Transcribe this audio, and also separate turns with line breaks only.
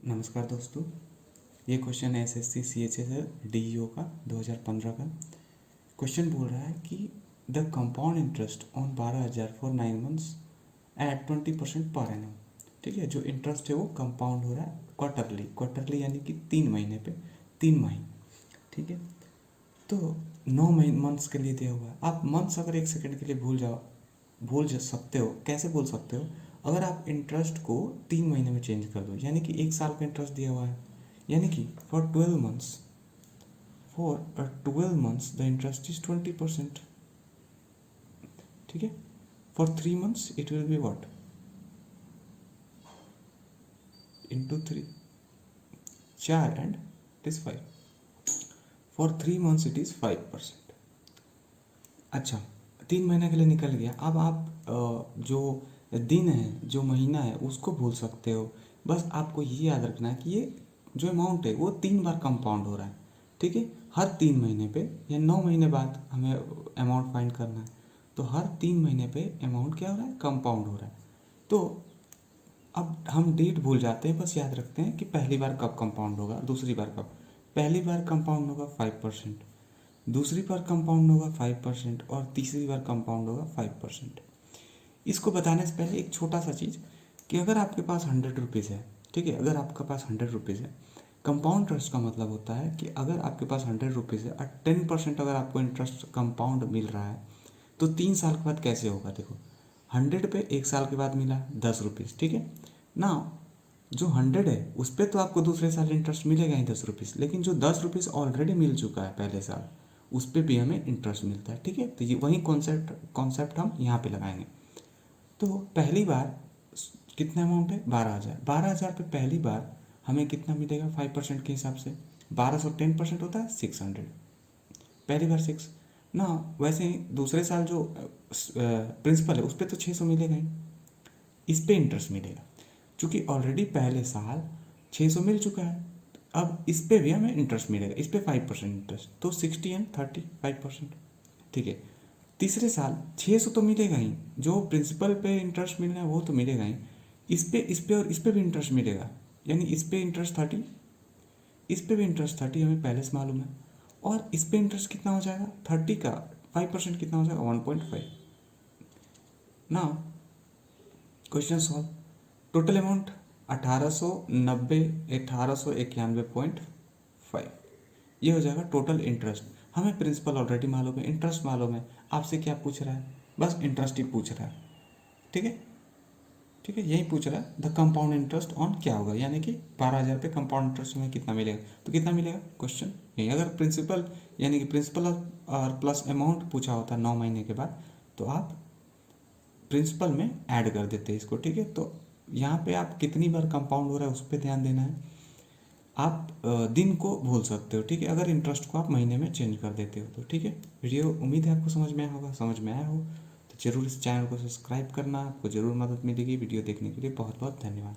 नमस्कार दोस्तों, ये क्वेश्चन है एसएससी सीएचएस है डीईओ का 2015 का। क्वेश्चन बोल रहा है कि the compound interest on 12,000 for 9 months at 20% per annum. ठीक है, जो इंटरेस्ट है वो कंपाउंड हो रहा है क्वार्टरली यानी कि 3 महीने पे 3 माही। ठीक है, तो 9 मंथ्स के लिए दिया हुआ है। आप मंथ्स अगर एक सेकंड के लिए भूल जा सकते हो। कैसे भूल सकते हो? अगर आप इंटरेस्ट को 3 महीने में चेंज कर दो, यानी कि 1 साल का इंटरेस्ट दिया हुआ है, यानी कि for 12 months the interest is 20%। ठीक है, for 3 months it will be what into 3, 4 and it is 5। For 3 months it is 5%। अच्छा, 3 महीने के लिए निकल गया। अब आप जो दिन है, जो महीना है, उसको भूल सकते हो। बस आपको ये याद रखना है कि ये जो अमाउंट है वो 3 बार कंपाउंड हो रहा है। ठीक है, हर 3 महीने पे या 9 महीने बाद हमें अमाउंट फाइंड करना है। तो हर 3 महीने पे अमाउंट क्या हो रहा है? कंपाउंड हो रहा है। तो अब हम डेट भूल जाते हैं, बस याद रखते हैं कि पहली बार कब कंपाउंड होगा, दूसरी बार कब। पहली बार कंपाउंड होगा 5%, दूसरी बार कंपाउंड होगा 5% और तीसरी बार कंपाउंड होगा 5%। इसको बताने से पहले एक छोटा सा चीज़ कि अगर आपके पास 100 रुपीज़ है, ठीक है, अगर आपके पास 100 रुपीज़ है, कंपाउंड इंटरेस्ट का मतलब होता है कि अगर आपके पास 100 रुपीज़ है और 10% अगर आपको इंटरेस्ट कंपाउंड मिल रहा है तो 3 साल के बाद कैसे होगा? देखो, 100 पे 1 साल के बाद मिला 10 रुपीज़। ठीक है ना, जो 100 है उस पर तो आपको दूसरे साल इंटरेस्ट मिलेगा ही 10 रुपीज़, लेकिन जो 10 रुपीज़ ऑलरेडी मिल चुका है पहले साल, उस पर भी हमें इंटरेस्ट मिलता है। ठीक है, तो ये वही कॉन्सेप्ट हम यहाँ पे लगाएंगे। तो पहली बार कितना अमाउंट है? 12,000। 12,000 पे पहली बार हमें कितना मिलेगा 5% के हिसाब से? 1200 10% होता है 600। पहली बार 6 ना। वैसे ही दूसरे साल जो प्रिंसिपल है उस पर तो 600 मिलेगा ही, इस पे इंटरेस्ट मिलेगा। क्योंकि ऑलरेडी पहले साल 600 मिल चुका है, अब इस पे भी हमें इंटरेस्ट मिलेगा, इस पे 5% इंटरेस्ट, तो 60 एंड 30 5%। ठीक है, तीसरे साल 600 तो मिलेगा ही, जो प्रिंसिपल पे इंटरेस्ट मिलना है वो तो मिलेगा ही, इस पे और इस पे भी इंटरेस्ट मिलेगा, यानी इस पे इंटरेस्ट 30, इस पे भी इंटरेस्ट 30 हमें पहले से मालूम है। और इस पे इंटरेस्ट कितना हो जाएगा? 30 का 5% कितना हो जाएगा? 1.5। ना, क्वेश्चन सॉल्व। Total amount 1891.5। ये हो जाएगा टोटल इंटरेस्ट। हमें प्रिंसिपल ऑलरेडी मालूम है, इंटरेस्ट मालूम है, आपसे क्या पूछ रहा है? बस इंटरेस्ट ही पूछ रहा है। ठीक है, ठीक है, यही पूछ रहा है द कंपाउंड इंटरेस्ट ऑन क्या होगा, यानी कि 12,000 पे कंपाउंड इंटरेस्ट में कितना मिलेगा। तो कितना मिलेगा क्वेश्चन यही। अगर प्रिंसिपल यानी कि प्रिंसिपल और प्लस अमाउंट पूछा होता 9 महीने के बाद, तो आप प्रिंसिपल में ऐड कर देते हैं इसको। ठीक है, तो यहाँ पे आप कितनी बार कंपाउंड हो रहा है उस पर ध्यान देना है। आप दिन को भूल सकते हो। ठीक है, अगर इंटरेस्ट को आप महीने में चेंज कर देते हो तो। ठीक है, वीडियो उम्मीद है आपको समझ में आया होगा। समझ में आया हो तो जरूर इस चैनल को सब्सक्राइब करना, आपको ज़रूर मदद मिलेगी। वीडियो देखने के लिए बहुत बहुत धन्यवाद।